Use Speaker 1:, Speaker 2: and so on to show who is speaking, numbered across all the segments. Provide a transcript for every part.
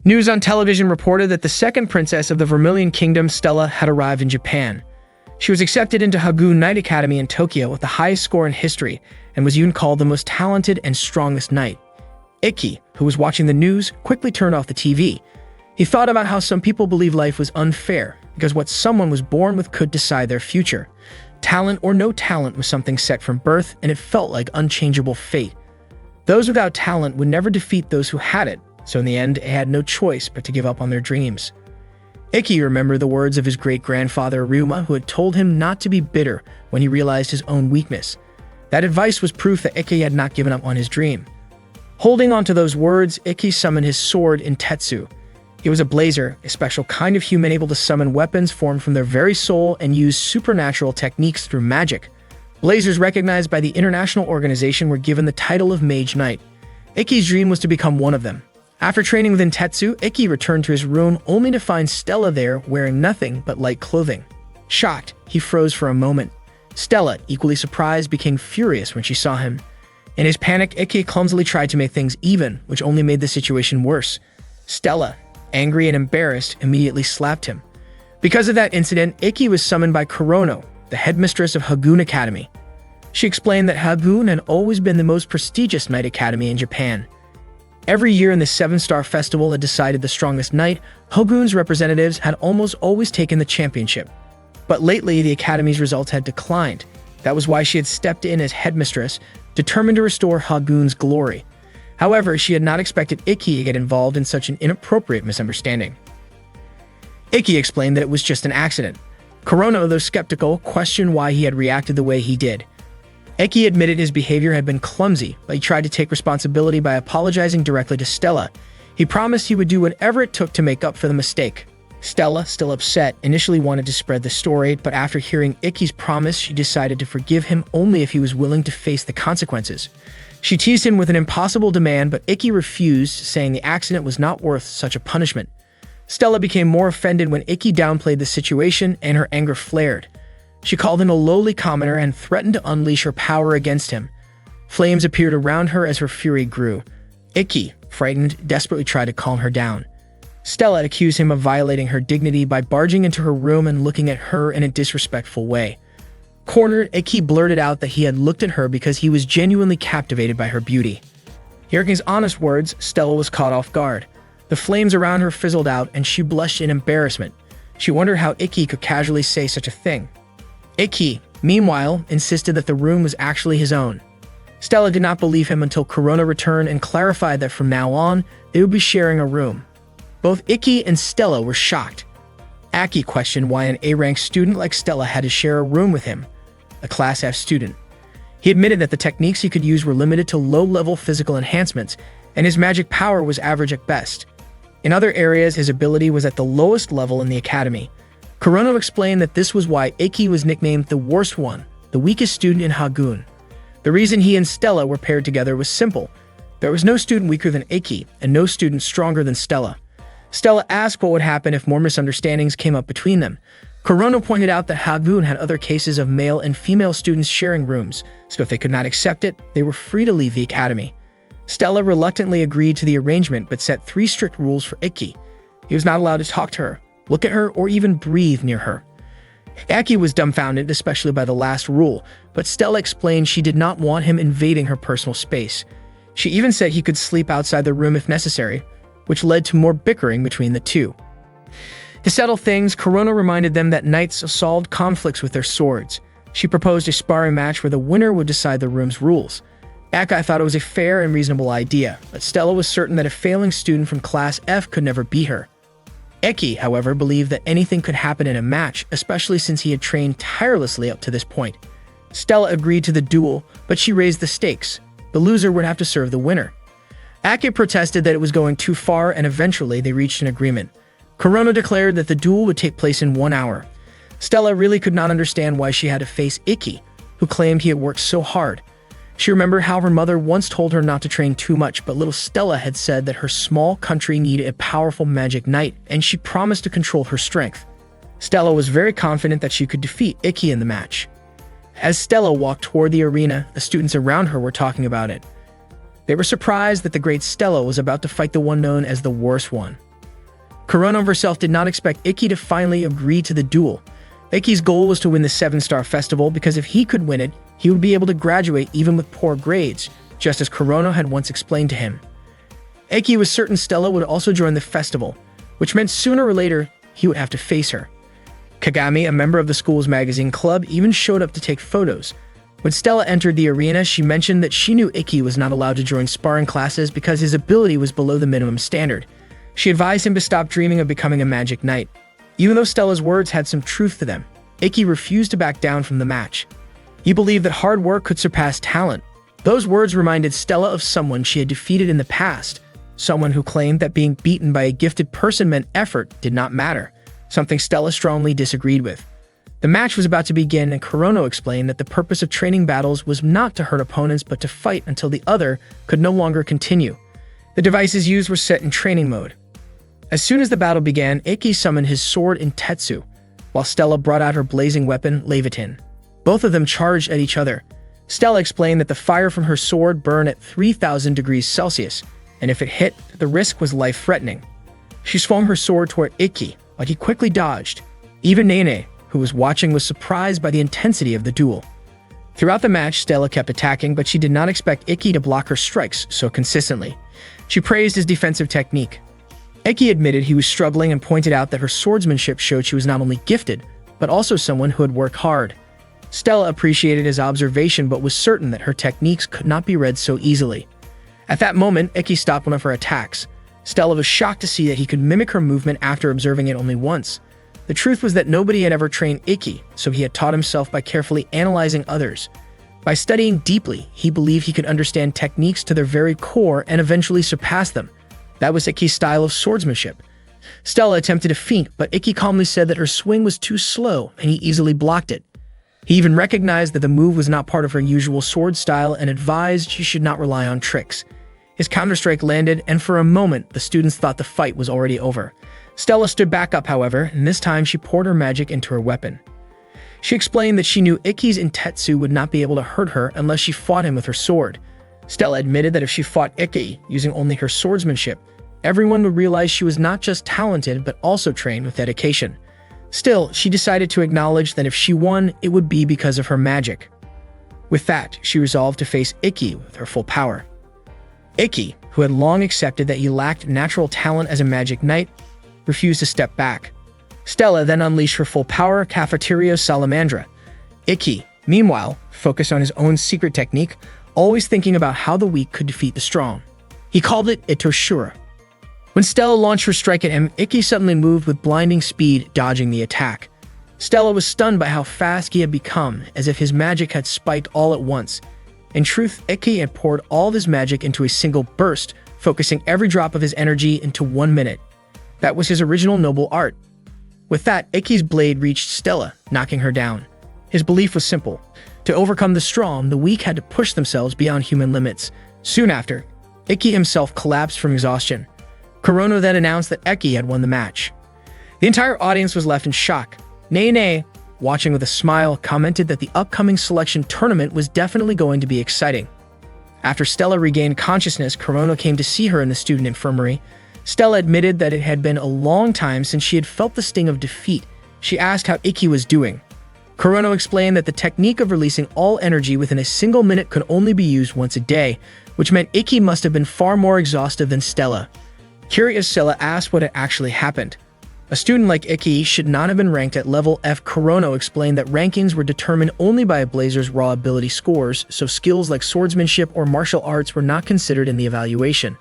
Speaker 1: News on television reported that the second princess of the Vermilion Kingdom, Stella, had arrived in Japan. She was accepted into Hagoon Knight Academy in Tokyo with the highest score in history and was even called the most talented and strongest knight. Ikki, who was watching the news, quickly turned off the TV. He thought about how some people believe life was unfair because what someone was born with could decide their future. Talent or no talent was something set from birth, and it felt like unchangeable fate. Those without talent would never defeat those who had it, so in the end, they had no choice but to give up on their dreams. Ikki remembered the words of his great-grandfather Ryuma, who had told him not to be bitter when he realized his own weakness. That advice was proof that Ikki had not given up on his dream. Holding on to those words, Ikki summoned his sword Intetsu. He was a blazer, a special kind of human able to summon weapons formed from their very soul and use supernatural techniques through magic. Blazers recognized by the international organization were given the title of Mage Knight. Ikki's dream was to become one of them. After training with Intetsu, Ikki returned to his room only to find Stella there wearing nothing but light clothing. Shocked, he froze for a moment. Stella, equally surprised, became furious when she saw him. In his panic, Ikki clumsily tried to make things even, which only made the situation worse. Stella, angry and embarrassed, immediately slapped him. Because of that incident, Ikki was summoned by Kurono, the headmistress of Hagoon Academy. She explained that Hagoon had always been the most prestigious knight academy in Japan. Every year in the Seven-Star Festival that decided the strongest knight, Hagoon's representatives had almost always taken the championship. But lately, the academy's results had declined. That was why she had stepped in as headmistress, determined to restore Hagoon's glory. However, she had not expected Ikki to get involved in such an inappropriate misunderstanding. Ikki explained that it was just an accident. Kurono, though skeptical, questioned why he had reacted the way he did. Ikki admitted his behavior had been clumsy, but he tried to take responsibility by apologizing directly to Stella. He promised he would do whatever it took to make up for the mistake. Stella, still upset, initially wanted to spread the story, but after hearing Ikki's promise, she decided to forgive him only if he was willing to face the consequences. She teased him with an impossible demand, but Ikki refused, saying the accident was not worth such a punishment. Stella became more offended when Ikki downplayed the situation, and her anger flared. She called him a lowly commoner and threatened to unleash her power against him. Flames appeared around her as her fury grew. Ikki, frightened, desperately tried to calm her down. Stella accused him of violating her dignity by barging into her room and looking at her in a disrespectful way. Cornered, Ikki blurted out that he had looked at her because he was genuinely captivated by her beauty. Hearing his honest words, Stella was caught off guard. The flames around her fizzled out and she blushed in embarrassment. She wondered how Ikki could casually say such a thing. Ikki, meanwhile, insisted that the room was actually his own. Stella did not believe him until Kurono returned and clarified that from now on, they would be sharing a room. Both Ikki and Stella were shocked. Aki questioned why an A-rank student like Stella had to share a room with him, a Class F student. He admitted that the techniques he could use were limited to low-level physical enhancements, and his magic power was average at best. In other areas, his ability was at the lowest level in the academy. Kurono explained that this was why Ikki was nicknamed the worst one, the weakest student in Hagoon. The reason he and Stella were paired together was simple. There was no student weaker than Ikki, and no student stronger than Stella. Stella asked what would happen if more misunderstandings came up between them. Kurono pointed out that Hagoon had other cases of male and female students sharing rooms, so if they could not accept it, they were free to leave the academy. Stella reluctantly agreed to the arrangement but set 3 strict rules for Ikki. He was not allowed to talk to her, look at her, or even breathe near her. Aki was dumbfounded, especially by the last rule, but Stella explained she did not want him invading her personal space. She even said he could sleep outside the room if necessary, which led to more bickering between the two. To settle things, Kurono reminded them that knights solved conflicts with their swords. She proposed a sparring match where the winner would decide the room's rules. Akai thought it was a fair and reasonable idea, but Stella was certain that a failing student from Class F could never beat her. Eki, however, believed that anything could happen in a match, especially since he had trained tirelessly up to this point. Stella agreed to the duel, but she raised the stakes. The loser would have to serve the winner. Ake protested that it was going too far, and eventually they reached an agreement. Kurono declared that the duel would take place in 1 hour. Stella really could not understand why she had to face Ikki, who claimed he had worked so hard. She remembered how her mother once told her not to train too much, but little Stella had said that her small country needed a powerful magic knight, and she promised to control her strength. Stella was very confident that she could defeat Ikki in the match. As Stella walked toward the arena, the students around her were talking about it. They were surprised that the great Stella was about to fight the one known as the worst one. Kurono herself did not expect Ikki to finally agree to the duel. Ikki's goal was to win the 7-star festival because if he could win it, he would be able to graduate even with poor grades, just as Kurono had once explained to him. Ikki was certain Stella would also join the festival, which meant sooner or later he would have to face her. Kagami, a member of the school's magazine club, even showed up to take photos. When Stella entered the arena, she mentioned that she knew Ikki was not allowed to join sparring classes because his ability was below the minimum standard. She advised him to stop dreaming of becoming a magic knight. Even though Stella's words had some truth to them, Ikki refused to back down from the match. He believed that hard work could surpass talent. Those words reminded Stella of someone she had defeated in the past, someone who claimed that being beaten by a gifted person meant effort did not matter, something Stella strongly disagreed with. The match was about to begin, and Kurono explained that the purpose of training battles was not to hurt opponents but to fight until the other could no longer continue. The devices used were set in training mode. As soon as the battle began, Ikki summoned his sword Intetsu, while Stella brought out her blazing weapon, Leviathan. Both of them charged at each other. Stella explained that the fire from her sword burned at 3,000 degrees Celsius, and if it hit, the risk was life-threatening. She swung her sword toward Ikki, but he quickly dodged. Even Nene, who was watching, was surprised by the intensity of the duel. Throughout the match, Stella kept attacking, but she did not expect Ikki to block her strikes so consistently. She praised his defensive technique. Ikki admitted he was struggling and pointed out that her swordsmanship showed she was not only gifted, but also someone who had worked hard. Stella appreciated his observation but was certain that her techniques could not be read so easily. At that moment, Ikki stopped one of her attacks. Stella was shocked to see that he could mimic her movement after observing it only once. The truth was that nobody had ever trained Ikki, so he had taught himself by carefully analyzing others. By studying deeply, he believed he could understand techniques to their very core and eventually surpass them. That was Ikki's style of swordsmanship. Stella attempted to feint, but Ikki calmly said that her swing was too slow and he easily blocked it. He even recognized that the move was not part of her usual sword style and advised she should not rely on tricks. His counterstrike landed, and for a moment, the students thought the fight was already over. Stella stood back up, however, and this time she poured her magic into her weapon. She explained that she knew Ikki's Intetsu would not be able to hurt her unless she fought him with her sword. Stella admitted that if she fought Ikki using only her swordsmanship, everyone would realize she was not just talented but also trained with dedication. Still, she decided to acknowledge that if she won, it would be because of her magic. With that, she resolved to face Ikki with her full power. Ikki, who had long accepted that he lacked natural talent as a magic knight, refused to step back. Stella then unleashed her full power, Cafeteria Salamandra. Ikki, meanwhile, focused on his own secret technique, always thinking about how the weak could defeat the strong. He called it Itoshura. When Stella launched her strike at him, Ikki suddenly moved with blinding speed, dodging the attack. Stella was stunned by how fast he had become, as if his magic had spiked all at once. In truth, Ikki had poured all of his magic into a single burst, focusing every drop of his energy into 1 minute. That was his original noble art. With that, Ikki's blade reached Stella, knocking her down. His belief was simple. To overcome the strong, the weak had to push themselves beyond human limits. Soon after, Ikki himself collapsed from exhaustion. Kurono then announced that Ikki had won the match. The entire audience was left in shock. Nene, watching with a smile, commented that the upcoming selection tournament was definitely going to be exciting. After Stella regained consciousness, Kurono came to see her in the student infirmary. Stella admitted that it had been a long time since she had felt the sting of defeat. She asked how Ikki was doing. Kurono explained that the technique of releasing all energy within a single minute could only be used once a day, which meant Ikki must have been far more exhausted than Stella. Curious, Stella asked what had actually happened. A student like Ikki should not have been ranked at level F. Kurono explained that rankings were determined only by a blazer's raw ability scores, so skills like swordsmanship or martial arts were not considered in the evaluation.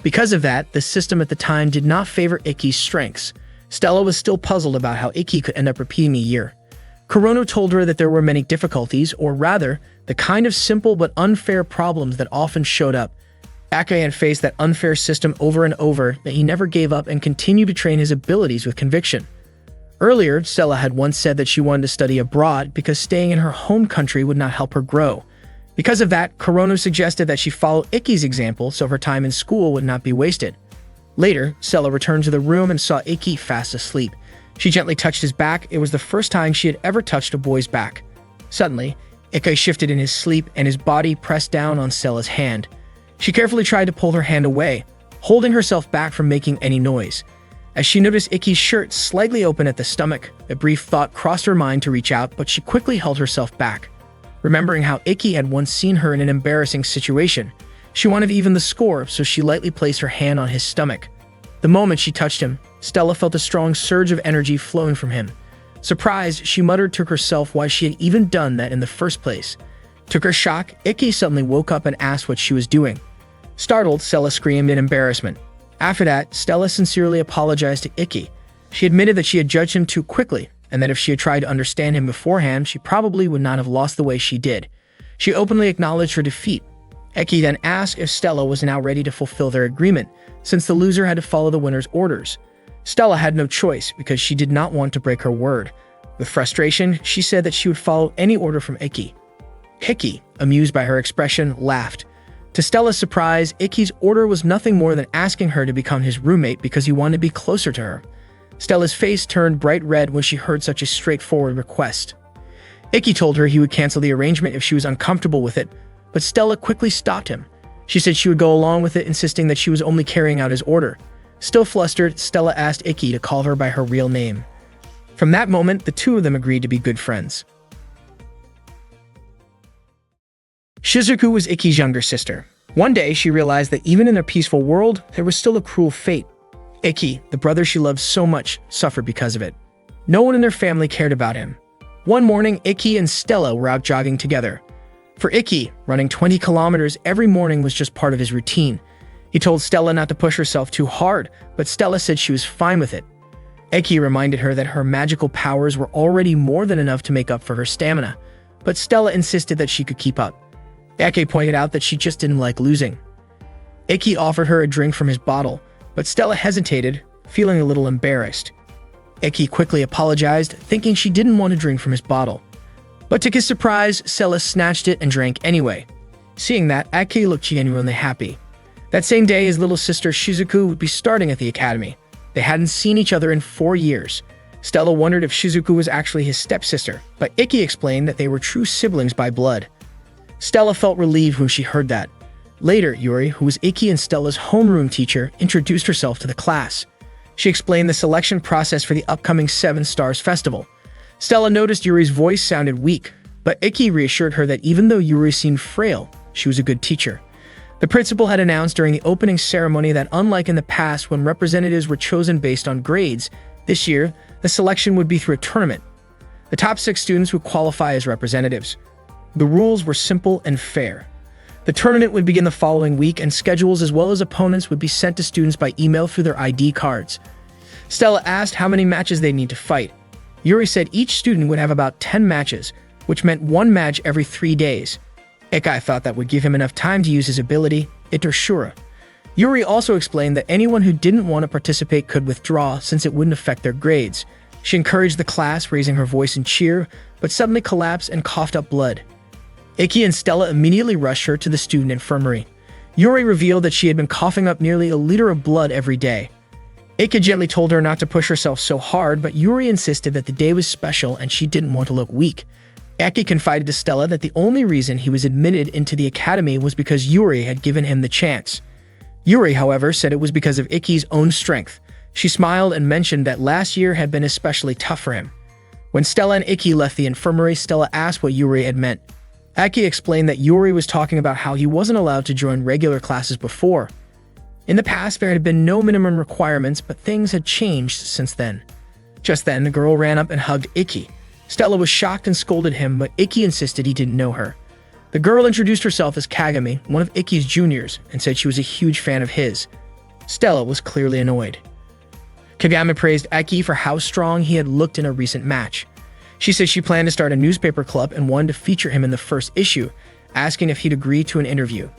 Speaker 1: Because of that, the system at the time did not favor Ikki's strengths. Stella was still puzzled about how Ikki could end up repeating a year. Kurono told her that there were many difficulties, or rather, the kind of simple but unfair problems that often showed up. Ikki had faced that unfair system over and over, that he never gave up and continued to train his abilities with conviction. Earlier, Stella had once said that she wanted to study abroad because staying in her home country would not help her grow. Because of that, Kurono suggested that she follow Ikki's example so her time in school would not be wasted. Later, Stella returned to the room and saw Ikki fast asleep. She gently touched his back. It was the first time she had ever touched a boy's back. Suddenly, Ikki shifted in his sleep and his body pressed down on Stella's hand. She carefully tried to pull her hand away, holding herself back from making any noise. As she noticed Ikki's shirt slightly open at the stomach, a brief thought crossed her mind to reach out, but she quickly held herself back. Remembering how Ikki had once seen her in an embarrassing situation, she wanted to even the score, so she lightly placed her hand on his stomach. The moment she touched him, Stella felt a strong surge of energy flowing from him. Surprised, she muttered to herself why she had even done that in the first place. To her shock, Ikki suddenly woke up and asked what she was doing. Startled, Stella screamed in embarrassment. After that, Stella sincerely apologized to Ikki. She admitted that she had judged him too quickly, and that if she had tried to understand him beforehand, she probably would not have lost the way she did. She openly acknowledged her defeat. Ikki then asked if Stella was now ready to fulfill their agreement, since the loser had to follow the winner's orders. Stella had no choice because she did not want to break her word. With frustration, she said that she would follow any order from Ikki. Ikki, amused by her expression, laughed. To Stella's surprise, Ikki's order was nothing more than asking her to become his roommate because he wanted to be closer to her. Stella's face turned bright red when she heard such a straightforward request. Ikki told her he would cancel the arrangement if she was uncomfortable with it, but Stella quickly stopped him. She said she would go along with it, insisting that she was only carrying out his order. Still flustered, Stella asked Ikki to call her by her real name. From that moment, the two of them agreed to be good friends. Shizuku was Ikki's younger sister. One day, she realized that even in their peaceful world, there was still a cruel fate. Ikki, the brother she loved so much, suffered because of it. No one in their family cared about him. One morning, Ikki and Stella were out jogging together. For Ikki, running 20 kilometers every morning was just part of his routine. He told Stella not to push herself too hard, but Stella said she was fine with it. Ikki reminded her that her magical powers were already more than enough to make up for her stamina, but Stella insisted that she could keep up. Ikki pointed out that she just didn't like losing. Ikki offered her a drink from his bottle, but Stella hesitated, feeling a little embarrassed. Ikki quickly apologized, thinking she didn't want to drink from his bottle. But to his surprise, Stella snatched it and drank anyway. Seeing that, Ikki looked genuinely happy. That same day, his little sister Shizuku would be starting at the academy. They hadn't seen each other in 4 years. Stella wondered if Shizuku was actually his stepsister, but Ikki explained that they were true siblings by blood. Stella felt relieved when she heard that. Later, Yuri, who was Ikki and Stella's homeroom teacher, introduced herself to the class. She explained the selection process for the upcoming Seven Stars Festival. Stella noticed Yuri's voice sounded weak, but Ikki reassured her that even though Yuri seemed frail, she was a good teacher. The principal had announced during the opening ceremony that unlike in the past when representatives were chosen based on grades, this year, the selection would be through a tournament. The top 6 students would qualify as representatives. The rules were simple and fair. The tournament would begin the following week, and schedules as well as opponents would be sent to students by email through their ID cards. Stella asked how many matches they need to fight. Yuri said each student would have about 10 matches, which meant 1 match every 3 days. Ikki thought that would give him enough time to use his ability, Itershura. Yuri also explained that anyone who didn't want to participate could withdraw since it wouldn't affect their grades. She encouraged the class, raising her voice in cheer, but suddenly collapsed and coughed up blood. Ikki and Stella immediately rushed her to the student infirmary. Yuri revealed that she had been coughing up nearly a liter of blood every day. Ikki gently told her not to push herself so hard, but Yuri insisted that the day was special and she didn't want to look weak. Ikki confided to Stella that the only reason he was admitted into the academy was because Yuri had given him the chance. Yuri, however, said it was because of Ikki's own strength. She smiled and mentioned that last year had been especially tough for him. When Stella and Ikki left the infirmary, Stella asked what Yuri had meant. Ikki explained that Yuri was talking about how he wasn't allowed to join regular classes before. In the past, there had been no minimum requirements, but things had changed since then. Just then, the girl ran up and hugged Ikki. Stella was shocked and scolded him, but Ikki insisted he didn't know her. The girl introduced herself as Kagami, one of Ikki's juniors, and said she was a huge fan of his. Stella was clearly annoyed. Kagami praised Ikki for how strong he had looked in a recent match. She said she planned to start a newspaper club and wanted to feature him in the first issue, asking if he'd agree to an interview.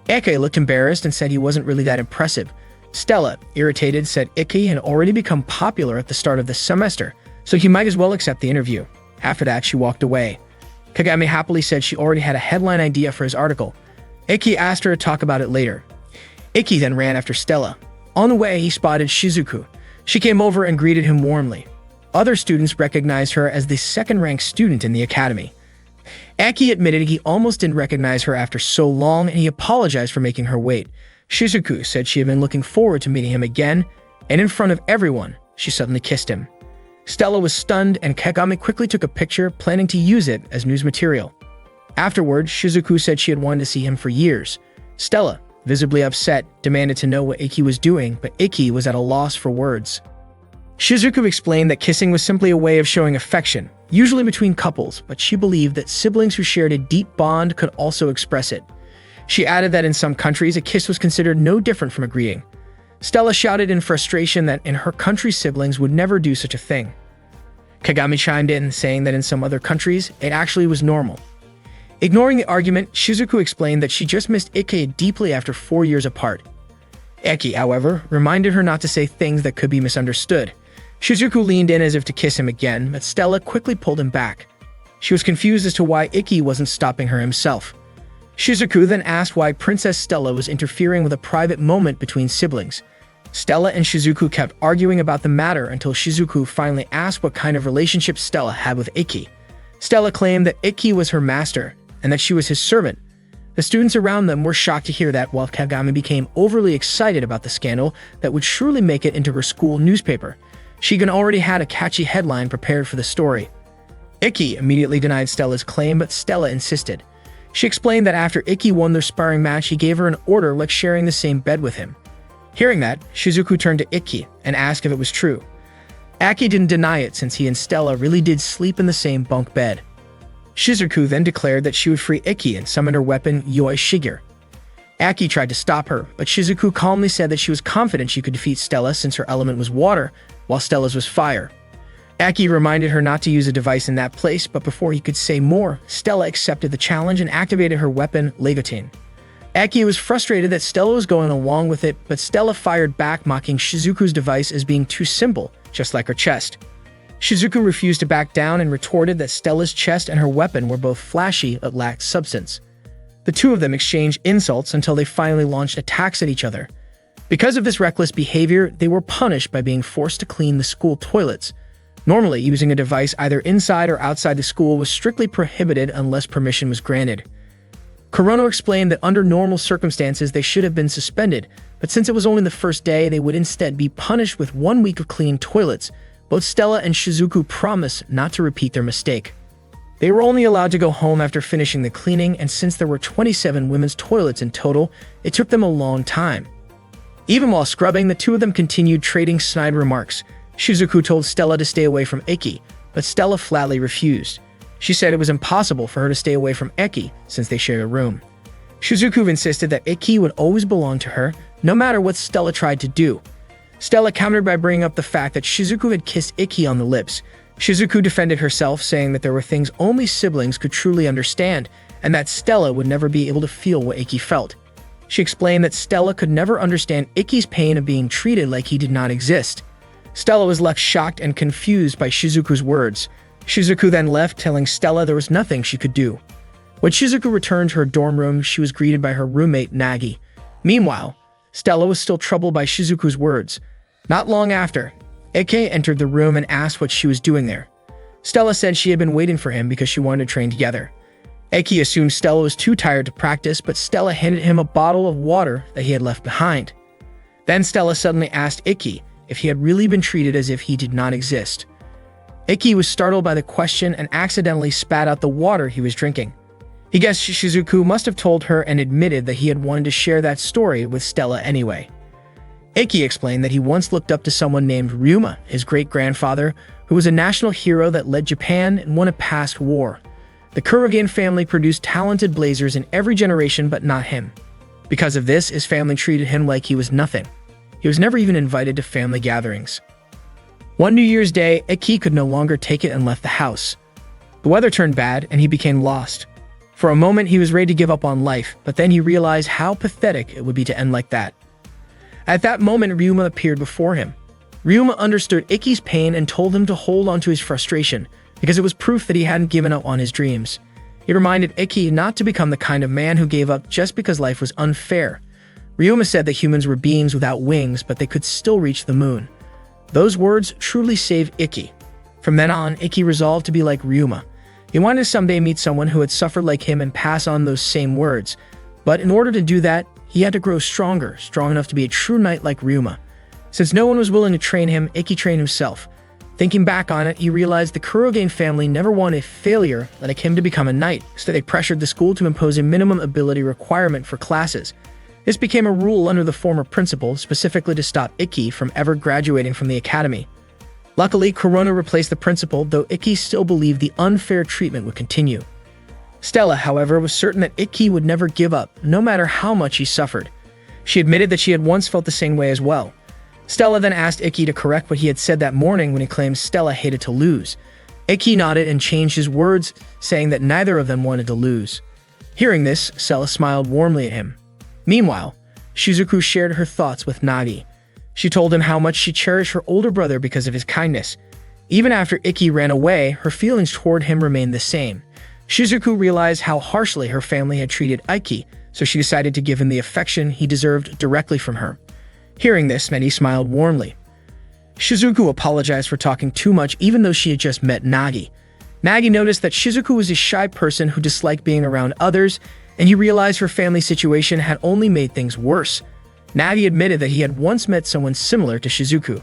Speaker 1: Ikki looked embarrassed and said he wasn't really that impressive. Stella, irritated, said Ikki had already become popular at the start of the semester, so he might as well accept the interview. After that, she walked away. Kagami happily said she already had a headline idea for his article. Ikki asked her to talk about it later. Ikki then ran after Stella. On the way, he spotted Shizuku. She came over and greeted him warmly. Other students recognized her as the second-ranked student in the academy. Ikki admitted he almost didn't recognize her after so long, and he apologized for making her wait. Shizuku said she had been looking forward to meeting him again. and in front of everyone, she suddenly kissed him. Stella was stunned, and Kagami quickly took a picture, planning to use it as news material. Afterwards, Shizuku said she had wanted to see him for years. Stella, visibly upset, demanded to know what Ikki was doing, but Ikki was at a loss for words. Shizuku explained that kissing was simply a way of showing affection, usually between couples, but she believed that siblings who shared a deep bond could also express it. She added that in some countries, a kiss was considered no different from a greeting. Stella shouted in frustration that in her country, siblings would never do such a thing. Kagami chimed in, saying that in some other countries, it actually was normal. Ignoring the argument, Shizuku explained that she just missed Ikki deeply after 4 years apart. Ikki, however, reminded her not to say things that could be misunderstood. Shizuku leaned in as if to kiss him again, but Stella quickly pulled him back. She was confused as to why Ikki wasn't stopping her himself. Shizuku then asked why Princess Stella was interfering with a private moment between siblings. Stella and Shizuku kept arguing about the matter until Shizuku finally asked what kind of relationship Stella had with Ikki. Stella claimed that Ikki was her master, and that she was his servant. The students around them were shocked to hear that, while Kagami became overly excited about the scandal that would surely make it into her school newspaper. Shigen already had a catchy headline prepared for the story. Ikki immediately denied Stella's claim, but Stella insisted. She explained that after Ikki won their sparring match, he gave her an order like sharing the same bed with him. Hearing that, Shizuku turned to Ikki and asked if it was true. Ikki didn't deny it, since he and Stella really did sleep in the same bunk bed. Shizuku then declared that she would free Ikki and summoned her weapon, Yoi Shiger. Ikki tried to stop her, but Shizuku calmly said that she was confident she could defeat Stella since her element was water, while Stella's was fire. Ikki reminded her not to use a device in that place, but before he could say more, Stella accepted the challenge and activated her weapon, Leviatine. Ikki was frustrated that Stella was going along with it, but Stella fired back, mocking Shizuku's device as being too simple, just like her chest. Shizuku refused to back down and retorted that Stella's chest and her weapon were both flashy but lacked substance. The two of them exchanged insults until they finally launched attacks at each other. Because of this reckless behavior, they were punished by being forced to clean the school toilets. Normally, using a device either inside or outside the school was strictly prohibited unless permission was granted. Kurono explained that under normal circumstances they should have been suspended, but since it was only the first day, they would instead be punished with 1 week of clean toilets. Both Stella and Shizuku promised not to repeat their mistake. They were only allowed to go home after finishing the cleaning, and since there were 27 women's toilets in total, it took them a long time. Even while scrubbing, the two of them continued trading snide remarks. Shizuku told Stella to stay away from Ikki, but Stella flatly refused. She said it was impossible for her to stay away from Ikki since they shared a room. Shizuku insisted that Ikki would always belong to her, no matter what Stella tried to do. Stella countered by bringing up the fact that Shizuku had kissed Ikki on the lips. Shizuku defended herself, saying that there were things only siblings could truly understand, and that Stella would never be able to feel what Ikki felt. She explained that Stella could never understand Ikki's pain of being treated like he did not exist. Stella was left shocked and confused by Shizuku's words. Shizuku then left, telling Stella there was nothing she could do. When Shizuku returned to her dorm room, she was greeted by her roommate, Nagi. Meanwhile, Stella was still troubled by Shizuku's words. Not long after, Ikki entered the room and asked what she was doing there. Stella said she had been waiting for him because she wanted to train together. Ikki assumed Stella was too tired to practice, but Stella handed him a bottle of water that he had left behind. Then Stella suddenly asked Ikki if he had really been treated as if he did not exist. Ikki was startled by the question and accidentally spat out the water he was drinking. He guessed Shizuku must have told her and admitted that he had wanted to share that story with Stella anyway. Ikki explained that he once looked up to someone named Ryuma, his great-grandfather, who was a national hero that led Japan and won a past war. The Kurogen family produced talented blazers in every generation, but not him. Because of this, his family treated him like he was nothing. He was never even invited to family gatherings. One New Year's Day, Ikki could no longer take it and left the house. The weather turned bad, and he became lost. For a moment, he was ready to give up on life, but then he realized how pathetic it would be to end like that. At that moment, Ryuma appeared before him. Ryuma understood Ikki's pain and told him to hold on to his frustration, because it was proof that he hadn't given up on his dreams. He reminded Ikki not to become the kind of man who gave up just because life was unfair. Ryuma said that humans were beings without wings, but they could still reach the moon. Those words truly saved Ikki. From then on, Ikki resolved to be like Ryuma. He wanted to someday meet someone who had suffered like him and pass on those same words. But in order to do that, he had to grow stronger, strong enough to be a true knight like Ryuma. Since no one was willing to train him, Ikki trained himself. Thinking back on it, he realized the Kurogane family never wanted failure like him to become a knight, so they pressured the school to impose a minimum ability requirement for classes. This became a rule under the former principal, specifically to stop Ikki from ever graduating from the academy. Luckily, Corona replaced the principal, though Ikki still believed the unfair treatment would continue. Stella, however, was certain that Ikki would never give up, no matter how much he suffered. She admitted that she had once felt the same way as well. Stella then asked Ikki to correct what he had said that morning when he claimed Stella hated to lose. Ikki nodded and changed his words, saying that neither of them wanted to lose. Hearing this, Stella smiled warmly at him. Meanwhile, Shizuku shared her thoughts with Nagi. She told him how much she cherished her older brother because of his kindness. Even after Ikki ran away, her feelings toward him remained the same. Shizuku realized how harshly her family had treated Ikki, so she decided to give him the affection he deserved directly from her. Hearing this, Medi smiled warmly. Shizuku apologized for talking too much even though she had just met Nagi. Nagi noticed that Shizuku was a shy person who disliked being around others, and he realized her family situation had only made things worse. Nagi admitted that he had once met someone similar to Shizuku.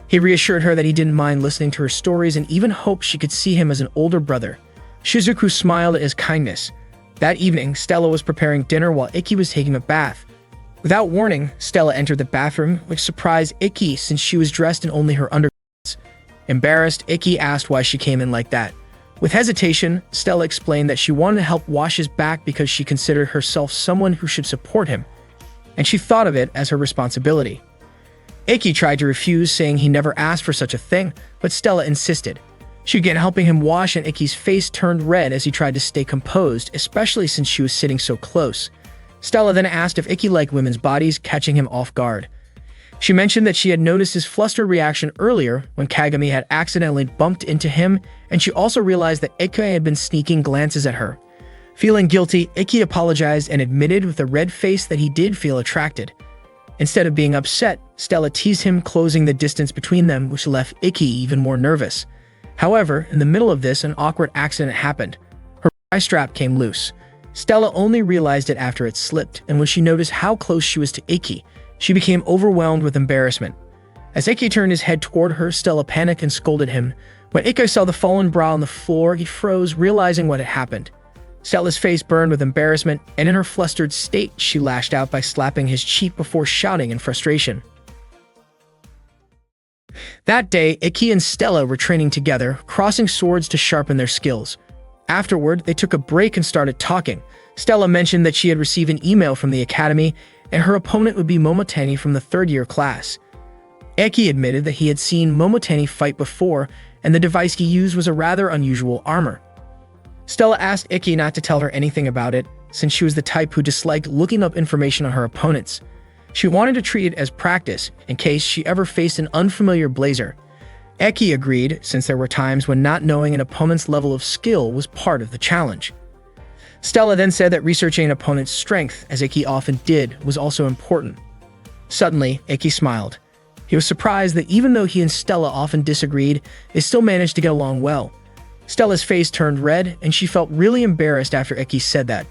Speaker 1: He reassured her that he didn't mind listening to her stories and even hoped she could see him as an older brother. Shizuku smiled at his kindness. That evening, Stella was preparing dinner while Ikki was taking a bath. Without warning, Stella entered the bathroom, which surprised Ikki since she was dressed in only her undergarments. Embarrassed, Ikki asked why she came in like that. With hesitation, Stella explained that she wanted to help wash his back because she considered herself someone who should support him, and she thought of it as her responsibility. Ikki tried to refuse, saying he never asked for such a thing, but Stella insisted. She began helping him wash, and Ikki's face turned red as he tried to stay composed, especially since she was sitting so close. Stella then asked if Ikki liked women's bodies, catching him off guard. She mentioned that she had noticed his flustered reaction earlier when Kagami had accidentally bumped into him, and she also realized that Ikki had been sneaking glances at her. Feeling guilty, Ikki apologized and admitted with a red face that he did feel attracted. Instead of being upset, Stella teased him, closing the distance between them, which left Ikki even more nervous. However, in the middle of this, an awkward accident happened. Her eye strap came loose. Stella only realized it after it slipped, and when she noticed how close she was to Ikki, she became overwhelmed with embarrassment. As Ikki turned his head toward her, Stella panicked and scolded him. When Ikki saw the fallen bra on the floor, he froze, realizing what had happened. Stella's face burned with embarrassment, and in her flustered state, she lashed out by slapping his cheek before shouting in frustration. That day, Ikki and Stella were training together, crossing swords to sharpen their skills. Afterward, they took a break and started talking. Stella mentioned that she had received an email from the academy, and her opponent would be Momotani from the third-year class. Ikki admitted that he had seen Momotani fight before, and the device he used was a rather unusual armor. Stella asked Ikki not to tell her anything about it, since she was the type who disliked looking up information on her opponents. She wanted to treat it as practice, in case she ever faced an unfamiliar blazer. Ikki agreed, since there were times when not knowing an opponent's level of skill was part of the challenge. Stella then said that researching an opponent's strength, as Ikki often did, was also important. Suddenly, Ikki smiled. He was surprised that even though he and Stella often disagreed, they still managed to get along well. Stella's face turned red, and she felt really embarrassed after Ikki said that.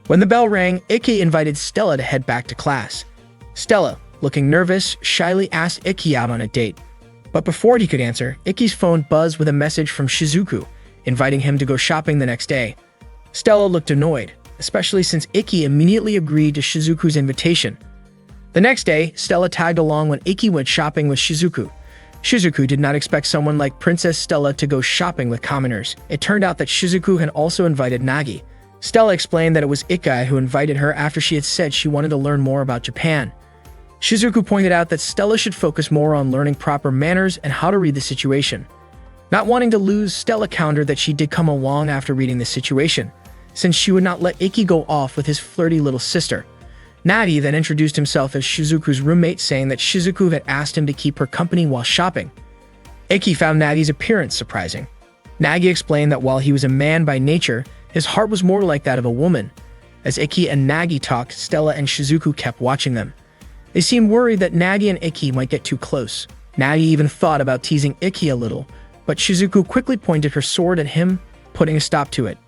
Speaker 1: When the bell rang, Ikki invited Stella to head back to class. Stella, looking nervous, shyly asked Ikki out on a date. But before he could answer, Ikki's phone buzzed with a message from Shizuku, inviting him to go shopping the next day. Stella looked annoyed, especially since Ikki immediately agreed to Shizuku's invitation. The next day, Stella tagged along when Ikki went shopping with Shizuku. Shizuku did not expect someone like Princess Stella to go shopping with commoners. It turned out that Shizuku had also invited Nagi. Stella explained that it was Ikki who invited her after she had said she wanted to learn more about Japan. Shizuku pointed out that Stella should focus more on learning proper manners and how to read the situation. Not wanting to lose, Stella countered that she did come along after reading the situation, since she would not let Ikki go off with his flirty little sister. Nagi then introduced himself as Shizuku's roommate, saying that Shizuku had asked him to keep her company while shopping. Ikki found Nagi's appearance surprising. Nagi explained that while he was a man by nature, his heart was more like that of a woman. As Ikki and Nagi talked, Stella and Shizuku kept watching them. They seemed worried that Nagi and Ikki might get too close. Nagi even thought about teasing Ikki a little, but Shizuku quickly pointed her sword at him, putting a stop to it.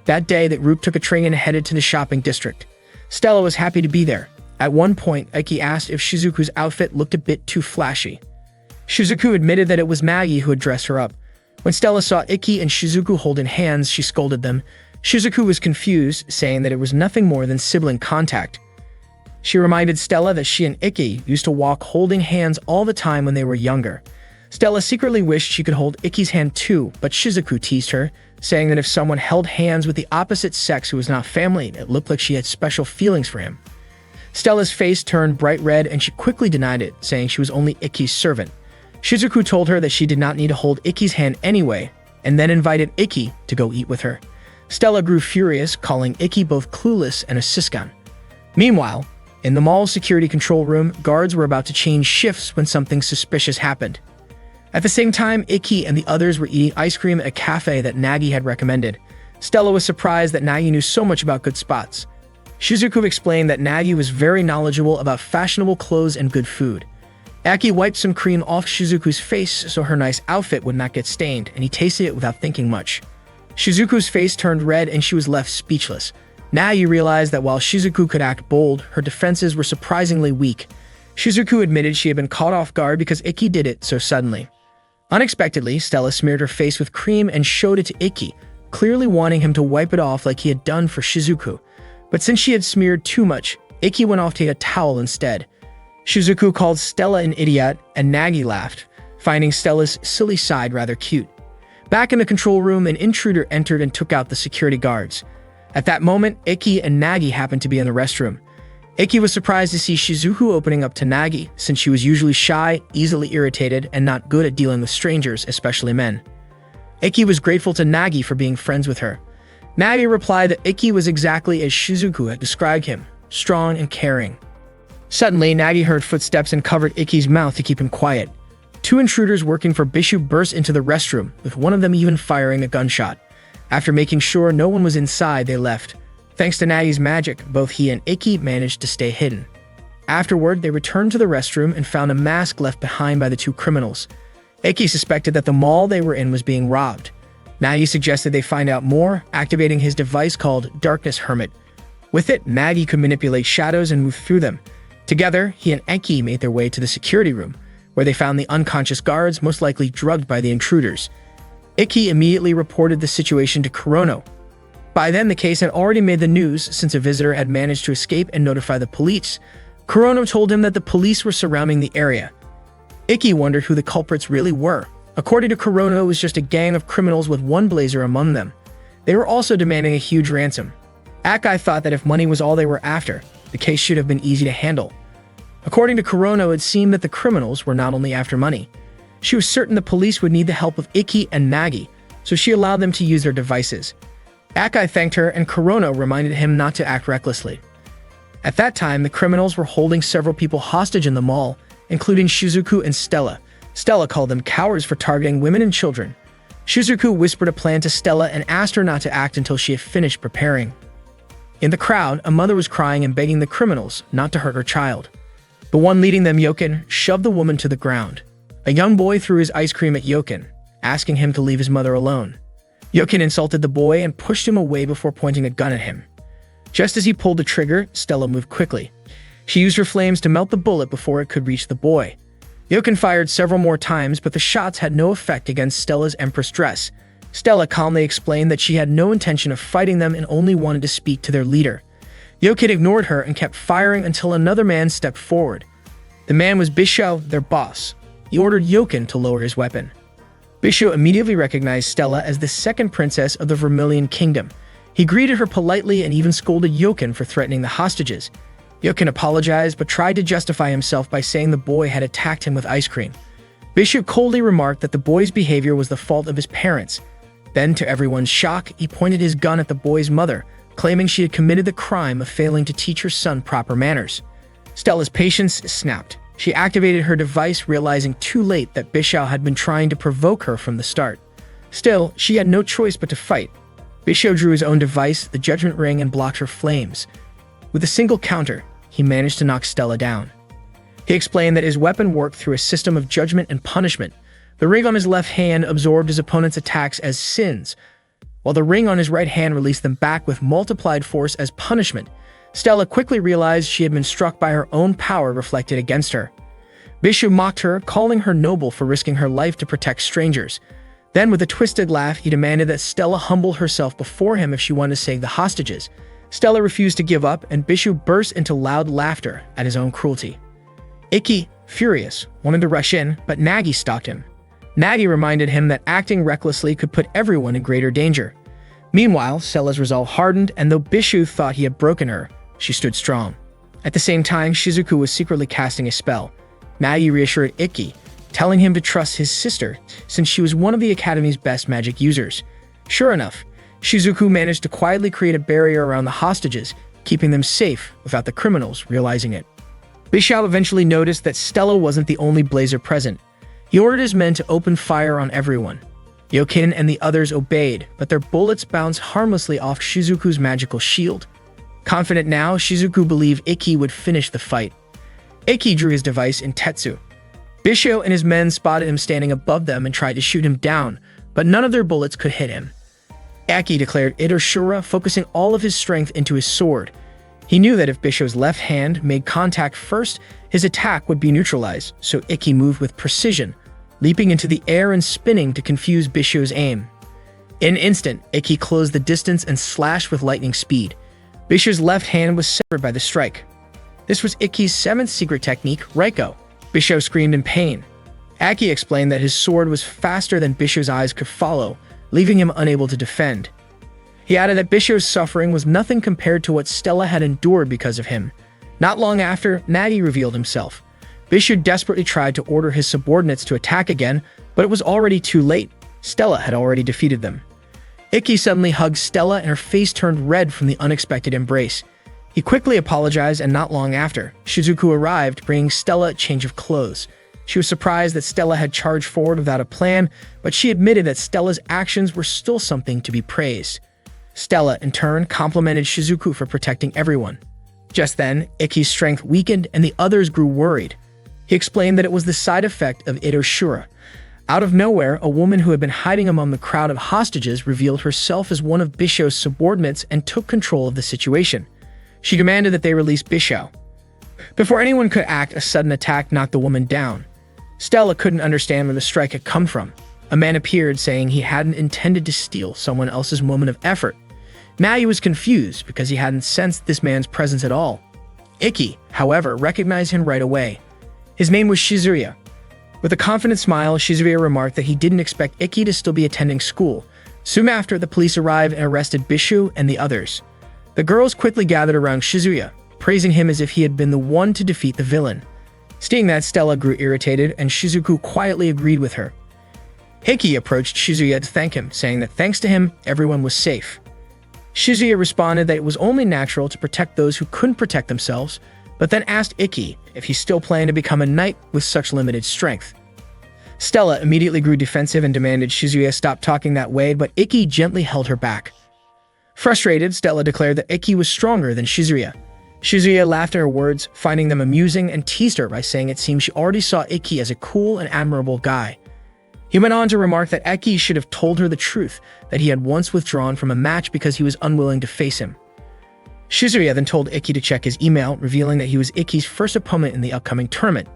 Speaker 1: That day, the group took a train and headed to the shopping district. Stella was happy to be there. At one point, Iki asked if Shizuku's outfit looked a bit too flashy. Shizuku admitted that it was Nagi who had dressed her up. When Stella saw Iki and Shizuku holding hands, she scolded them. Shizuku was confused, saying that it was nothing more than sibling contact. She reminded Stella that she and Iki used to walk holding hands all the time when they were younger. Stella secretly wished she could hold Iki's hand too, but Shizuku teased her, saying that if someone held hands with the opposite sex who was not family, it looked like she had special feelings for him. Stella's face turned bright red and she quickly denied it, saying she was only Iki's servant. Shizuku told her that she did not need to hold Iki's hand anyway, and then invited Iki to go eat with her. Stella grew furious, calling Iki both clueless and a siskan. Meanwhile, in the mall's security control room, guards were about to change shifts when something suspicious happened. At the same time, Iki and the others were eating ice cream at a cafe that Nagi had recommended. Stella was surprised that Nagi knew so much about good spots. Shizuku explained that Nagi was very knowledgeable about fashionable clothes and good food. Aki wiped some cream off Shizuku's face so her nice outfit would not get stained, and he tasted it without thinking much. Shizuku's face turned red and she was left speechless. Nagi realized that while Shizuku could act bold, her defenses were surprisingly weak. Shizuku admitted she had been caught off guard because Iki did it so suddenly. Unexpectedly, Stella smeared her face with cream and showed it to Iki, clearly wanting him to wipe it off like he had done for Shizuku. But since she had smeared too much, Iki went off to get a towel instead. Shizuku called Stella an idiot, and Nagi laughed, finding Stella's silly side rather cute. Back in the control room, an intruder entered and took out the security guards. At that moment, Iki and Nagi happened to be in the restroom. Iki was surprised to see Shizuku opening up to Nagi, since she was usually shy, easily irritated, and not good at dealing with strangers, especially men. Iki was grateful to Nagi for being friends with her. Nagi replied that Iki was exactly as Shizuku had described him, strong and caring. Suddenly, Nagi heard footsteps and covered Iki's mouth to keep him quiet. Two intruders working for Bishu burst into the restroom, with one of them even firing a gunshot. After making sure no one was inside, they left. Thanks to Nagi's magic, both he and Iki managed to stay hidden. Afterward, they returned to the restroom and found a mask left behind by the two criminals. Iki suspected that the mall they were in was being robbed. Nagi suggested they find out more, activating his device called Darkness Hermit. With it, Nagi could manipulate shadows and move through them. Together, he and Iki made their way to the security room, where they found the unconscious guards, most likely drugged by the intruders. Iki immediately reported the situation to Kurono. By then, the case had already made the news since a visitor had managed to escape and notify the police. Kurono told him that the police were surrounding the area. Iki wondered who the culprits really were. According to Kurono, it was just a gang of criminals with one blazer among them. They were also demanding a huge ransom. Akai thought that if money was all they were after, the case should have been easy to handle. According to Kurono, it seemed that the criminals were not only after money. She was certain the police would need the help of Iki and Nagi, so she allowed them to use their devices. Akai thanked her, and Kurono reminded him not to act recklessly. At that time, the criminals were holding several people hostage in the mall, including Shizuku and Stella. Stella called them cowards for targeting women and children. Shizuku whispered a plan to Stella and asked her not to act until she had finished preparing. In the crowd, a mother was crying and begging the criminals not to hurt her child. The one leading them, Yoken, shoved the woman to the ground. A young boy threw his ice cream at Yoken, asking him to leave his mother alone. Yoken insulted the boy and pushed him away before pointing a gun at him. Just as he pulled the trigger, Stella moved quickly. She used her flames to melt the bullet before it could reach the boy. Yoken fired several more times, but the shots had no effect against Stella's Empress dress. Stella calmly explained that she had no intention of fighting them and only wanted to speak to their leader. Yoken ignored her and kept firing until another man stepped forward. The man was Bisho, their boss. He ordered Yoken to lower his weapon. Bisho immediately recognized Stella as the second princess of the Vermilion Kingdom. He greeted her politely and even scolded Yoken for threatening the hostages. Yoken apologized but tried to justify himself by saying the boy had attacked him with ice cream. Bisho coldly remarked that the boy's behavior was the fault of his parents. Then, to everyone's shock, he pointed his gun at the boy's mother, claiming she had committed the crime of failing to teach her son proper manners. Stella's patience snapped. She activated her device, realizing too late that Bisho had been trying to provoke her from the start. Still, she had no choice but to fight. Bisho drew his own device, the Judgment Ring, and blocked her flames. With a single counter, he managed to knock Stella down. He explained that his weapon worked through a system of judgment and punishment. The ring on his left hand absorbed his opponent's attacks as sins, while the ring on his right hand released them back with multiplied force as punishment. Stella quickly realized she had been struck by her own power reflected against her. Bishu mocked her, calling her noble for risking her life to protect strangers. Then, with a twisted laugh, he demanded that Stella humble herself before him if she wanted to save the hostages. Stella refused to give up, and Bishu burst into loud laughter at his own cruelty. Ikki, furious, wanted to rush in, but Nagi stopped him. Nagi reminded him that acting recklessly could put everyone in greater danger. Meanwhile, Stella's resolve hardened, and though Bishu thought he had broken her, she stood strong. At the same time, Shizuku was secretly casting a spell. Nagi reassured Ikki, telling him to trust his sister, since she was one of the Academy's best magic users. Sure enough, Shizuku managed to quietly create a barrier around the hostages, keeping them safe without the criminals realizing it. Bishu eventually noticed that Stella wasn't the only blazer present. He ordered his men to open fire on everyone. Yokin and the others obeyed, but their bullets bounced harmlessly off Shizuku's magical shield. Confident now, Shizuku believed Ikki would finish the fight. Ikki drew his device in Tetsu. Bishu and his men spotted him standing above them and tried to shoot him down, but none of their bullets could hit him. Ikki declared Itoshura, focusing all of his strength into his sword. He knew that if Bishu's left hand made contact first, his attack would be neutralized, so Ikki moved with precision, leaping into the air and spinning to confuse Bishu's aim. In an instant, Ikki closed the distance and slashed with lightning speed. Bishu's left hand was severed by the strike. This was Ikki's seventh secret technique, Reiko. Bishu screamed in pain. Ikki explained that his sword was faster than Bishu's eyes could follow, leaving him unable to defend. He added that Bishu's suffering was nothing compared to what Stella had endured because of him. Not long after, Nagi revealed himself. Bishu desperately tried to order his subordinates to attack again, but it was already too late. Stella had already defeated them. Ikki suddenly hugged Stella and her face turned red from the unexpected embrace. He quickly apologized, and not long after, Shizuku arrived, bringing Stella a change of clothes. She was surprised that Stella had charged forward without a plan, but she admitted that Stella's actions were still something to be praised. Stella, in turn, complimented Shizuku for protecting everyone. Just then, Ikki's strength weakened and the others grew worried. He explained that it was the side effect of Itoshura. Out of nowhere, a woman who had been hiding among the crowd of hostages revealed herself as one of Bishu's subordinates and took control of the situation. She demanded that they release Bishu. Before anyone could act, a sudden attack knocked the woman down. Stella couldn't understand where the strike had come from. A man appeared, saying he hadn't intended to steal someone else's moment of effort. Nagi was confused because he hadn't sensed this man's presence at all. Ikki, however, recognized him right away. His name was Shizuya. With a confident smile, Shizuya remarked that he didn't expect Ikki to still be attending school. Soon after, the police arrived and arrested Bishu and the others. The girls quickly gathered around Shizuya, praising him as if he had been the one to defeat the villain. Seeing that, Stella grew irritated, and Shizuku quietly agreed with her. Ikki approached Shizuya to thank him, saying that thanks to him, everyone was safe. Shizuya responded that it was only natural to protect those who couldn't protect themselves, but then asked Ikki if he still planned to become a knight with such limited strength. Stella immediately grew defensive and demanded Shizuya stop talking that way, but Ikki gently held her back. Frustrated, Stella declared that Ikki was stronger than Shizuya. Shizuya laughed at her words, finding them amusing, and teased her by saying it seemed she already saw Ikki as a cool and admirable guy. He went on to remark that Ikki should have told her the truth, that he had once withdrawn from a match because he was unwilling to face him. Shizuya then told Ikki to check his email, revealing that he was Ikki's first opponent in the upcoming tournament.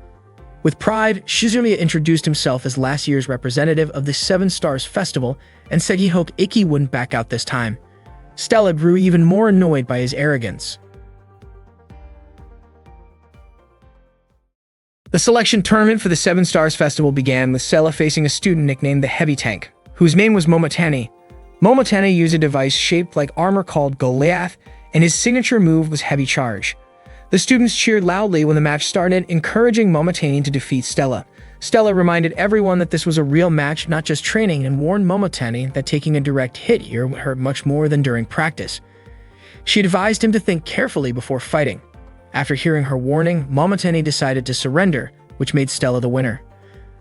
Speaker 1: With pride, Shizuya introduced himself as last year's representative of the Seven Stars Festival and said he hoped Ikki wouldn't back out this time. Stella grew even more annoyed by his arrogance. The selection tournament for the Seven Stars Festival began with Stella facing a student nicknamed the Heavy Tank, whose name was Momotani. Momotani used a device shaped like armor called Goliath, and his signature move was Heavy Charge. The students cheered loudly when the match started, encouraging Momotani to defeat Stella. Stella reminded everyone that this was a real match, not just training, and warned Momotani that taking a direct hit here would hurt much more than during practice. She advised him to think carefully before fighting. After hearing her warning, Momotani decided to surrender, which made Stella the winner.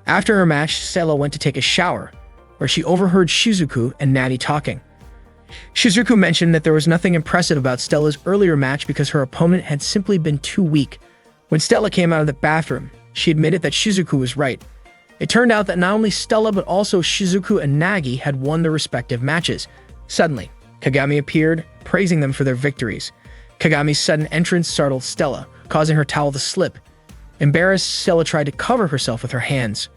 Speaker 1: After her match, Stella went to take a shower, where she overheard Shizuku and Nagi talking. Shizuku mentioned that there was nothing impressive about Stella's earlier match because her opponent had simply been too weak. When Stella came out of the bathroom, she admitted that Shizuku was right. It turned out that not only Stella but also Shizuku and Nagi had won their respective matches. Suddenly, Kagami appeared, praising them for their victories. Kagami's sudden entrance startled Stella, causing her towel to slip. Embarrassed, Stella tried to cover herself with her hands.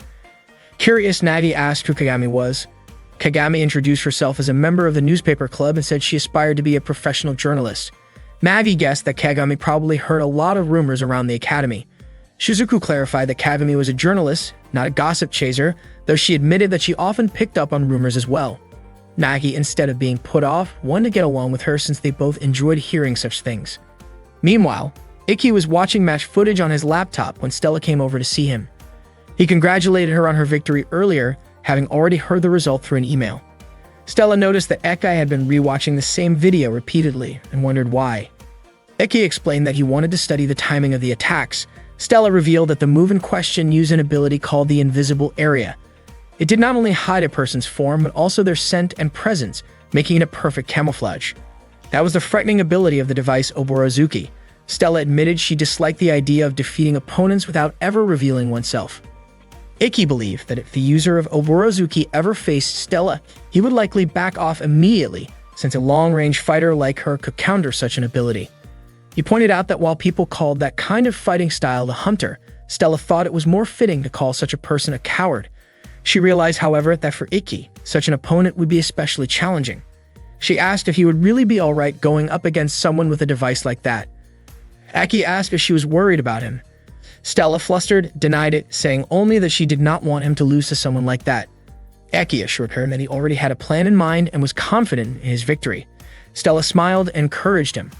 Speaker 1: Curious, Nagi asked who Kagami was. Kagami introduced herself as a member of the newspaper club and said she aspired to be a professional journalist. Nagi guessed that Kagami probably heard a lot of rumors around the academy. Shizuku clarified that Kagami was a journalist, not a gossip chaser, though she admitted that she often picked up on rumors as well. Nagi, instead of being put off, wanted to get along with her since they both enjoyed hearing such things. Meanwhile, Ikki was watching match footage on his laptop when Stella came over to see him. He congratulated her on her victory earlier, having already heard the result through an email. Stella noticed that Ikki had been rewatching the same video repeatedly and wondered why. Ikki explained that he wanted to study the timing of the attacks. Stella revealed that the move in question used an ability called the Invisible Area. It did not only hide a person's form, but also their scent and presence, making it a perfect camouflage. That was the frightening ability of the device Oborozuki. Stella admitted she disliked the idea of defeating opponents without ever revealing oneself. Ikki believed that if the user of Oborozuki ever faced Stella, he would likely back off immediately, since a long-range fighter like her could counter such an ability. He pointed out that while people called that kind of fighting style the hunter, Stella thought it was more fitting to call such a person a coward. She realized, however, that for Ikki, such an opponent would be especially challenging. She asked if he would really be alright going up against someone with a device like that. Ikki asked if she was worried about him. Stella, flustered, denied it, saying only that she did not want him to lose to someone like that. Ikki assured her that he already had a plan in mind and was confident in his victory. Stella smiled and encouraged him.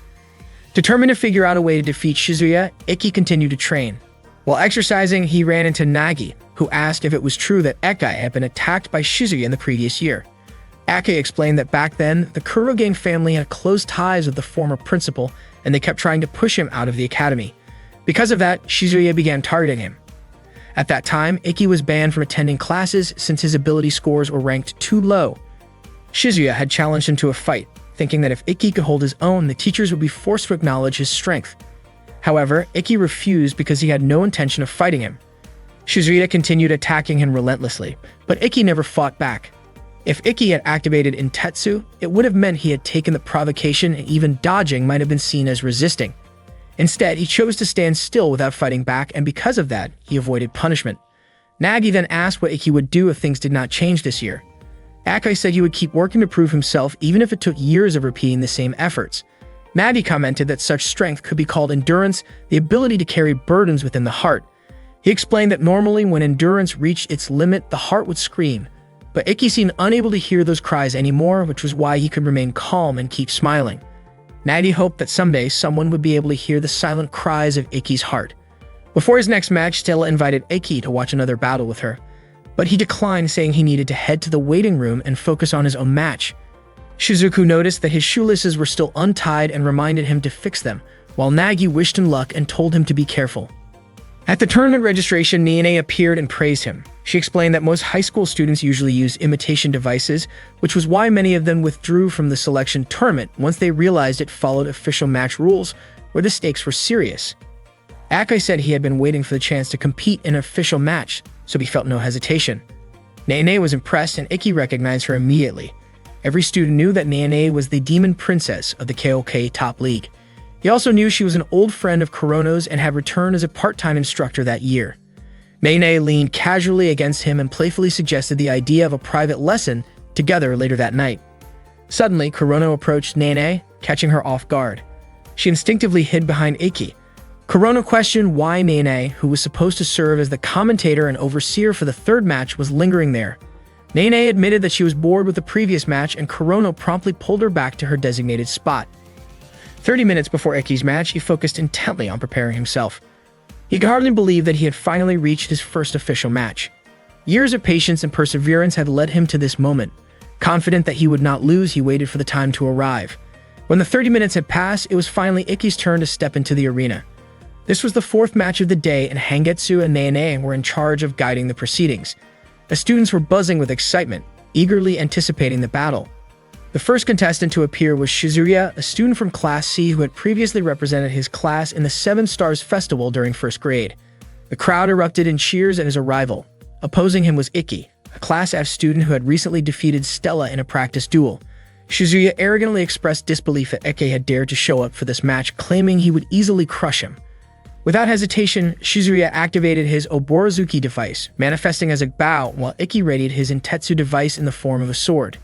Speaker 1: Determined to figure out a way to defeat Shizuya, Ikki continued to train. While exercising, he ran into Nagi, who asked if it was true that Ikki had been attacked by Shizuya in the previous year. Ikki explained that back then, the Kurogen family had close ties with the former principal, and they kept trying to push him out of the academy. Because of that, Shizuya began targeting him. At that time, Ikki was banned from attending classes since his ability scores were ranked too low. Shizuya had challenged him to a fight, thinking that if Ikki could hold his own, the teachers would be forced to acknowledge his strength. However, Ikki refused because he had no intention of fighting him. Shizuya continued attacking him relentlessly, but Ikki never fought back. If Ikki had activated Intetsu, it would have meant he had taken the provocation, and even dodging might have been seen as resisting. Instead, he chose to stand still without fighting back, and because of that, he avoided punishment. Nagi then asked what Ikki would do if things did not change this year. Ikki said he would keep working to prove himself even if it took years of repeating the same efforts. Nagi commented that such strength could be called endurance, the ability to carry burdens within the heart. He explained that normally when endurance reached its limit, the heart would scream. But Ikki seemed unable to hear those cries anymore, which was why he could remain calm and keep smiling. Nagi hoped that someday someone would be able to hear the silent cries of Ikki's heart. Before his next match, Stella invited Ikki to watch another battle with her, but he declined, saying he needed to head to the waiting room and focus on his own match. Shizuku noticed that his shoelaces were still untied and reminded him to fix them, while Nagi wished him luck and told him to be careful. At the tournament registration, Nene appeared and praised him. She explained that most high school students usually use imitation devices, which was why many of them withdrew from the selection tournament once they realized it followed official match rules, where the stakes were serious. Ikki said he had been waiting for the chance to compete in an official match, so he felt no hesitation. Nene was impressed, and Ikki recognized her immediately. Every student knew that Nene was the demon princess of the KOK Top League. He also knew she was an old friend of Kurono's and had returned as a part-time instructor that year. Nene leaned casually against him and playfully suggested the idea of a private lesson together later that night. Suddenly, Kurono approached Nene, catching her off guard. She instinctively hid behind Ikki. Kurono questioned why Nene, who was supposed to serve as the commentator and overseer for the third match, was lingering there. Nene admitted that she was bored with the previous match, and Kurono promptly pulled her back to her designated spot. 30 minutes before Ikki's match, he focused intently on preparing himself. He could hardly believe that he had finally reached his first official match. Years of patience and perseverance had led him to this moment. Confident that he would not lose, he waited for the time to arrive. When the 30 minutes had passed, it was finally Ikki's turn to step into the arena. This was the fourth match of the day, and Hangetsu and Nene were in charge of guiding the proceedings. The students were buzzing with excitement, eagerly anticipating the battle. The first contestant to appear was Shizuya, a student from Class C who had previously represented his class in the Seven Stars Festival during first grade. The crowd erupted in cheers at his arrival. Opposing him was Ikki, a Class F student who had recently defeated Stella in a practice duel. Shizuya arrogantly expressed disbelief that Eke had dared to show up for this match, claiming he would easily crush him. Without hesitation, Shizuya activated his Oborozuki device, manifesting as a bow, while Ikki readied his Intetsu device in the form of a sword.